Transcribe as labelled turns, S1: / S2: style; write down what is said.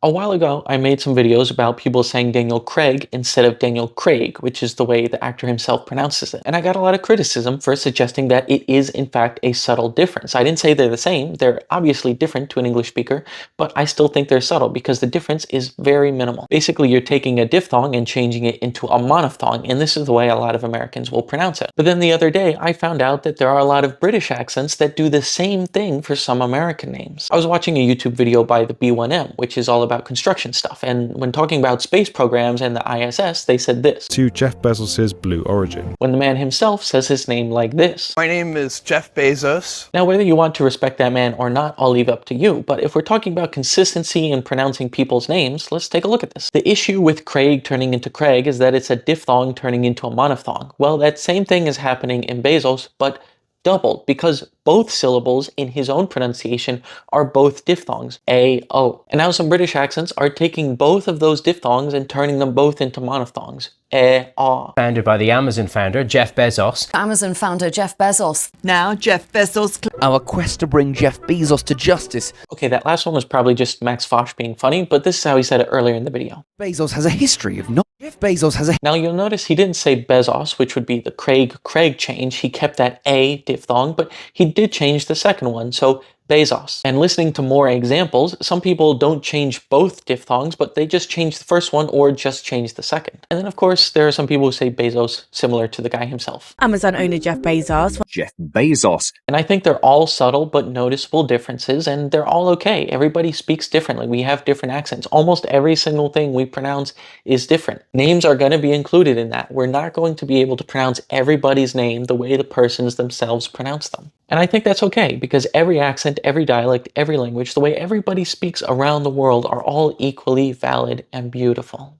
S1: A while ago, I made some videos about people saying Daniel Craig instead of Daniel Craig, which is the way the actor himself pronounces it. And I got a lot of criticism for suggesting that it is in fact a subtle difference. I didn't say they're the same. They're obviously different to an English speaker, but I still think they're subtle because the difference is very minimal. Basically, you're taking a diphthong and changing it into a monophthong, and this is the way a lot of Americans will pronounce it. But then the other day, I found out that there are a lot of British accents that do the same thing for some American names. I was watching a YouTube video by the B1M, which is all about construction stuff, and when talking about space programs and the ISS, they said this.
S2: To Jeff Bezos's Blue Origin.
S1: When the man himself says his name like this.
S3: My name is Jeff Bezos.
S1: Now, whether you want to respect that man or not, I'll leave up to you, but if we're talking about consistency in pronouncing people's names, let's take a look at this. The issue with Craig turning into Craig is that it's a diphthong turning into a monophthong. Well, that same thing is happening in Bezos, but doubled, because both syllables in his own pronunciation are both diphthongs, A-O. And now some British accents are taking both of those diphthongs and turning them both into monophthongs, E-A.
S4: Founded by the Amazon founder, Jeff Bezos.
S5: Amazon founder Jeff Bezos.
S6: Now Jeff Bezos.
S7: Our quest to bring Jeff Bezos to justice.
S1: Okay, that last one was probably just Max Fosh being funny, but this is how he said it earlier in the video.
S7: Bezos has a history of not. Jeff Bezos has a.
S1: Now you'll notice he didn't say Bezos, which would be the Craig change. He kept that A diphthong, but he did change the second one, so Bezos. And listening to more examples, some people don't change both diphthongs, but they just change the first one or just change the second. And then of course, there are some people who say Bezos, similar to the guy himself.
S6: Amazon owner Jeff Bezos.
S8: Jeff Bezos.
S1: And I think they're all subtle but noticeable differences, and they're all okay. Everybody speaks differently. We have different accents. Almost every single thing we pronounce is different. Names are going to be included in that. We're not going to be able to pronounce everybody's name the way the persons themselves pronounce them. And I think that's okay, because every accent, every dialect, every language, the way everybody speaks around the world are all equally valid and beautiful.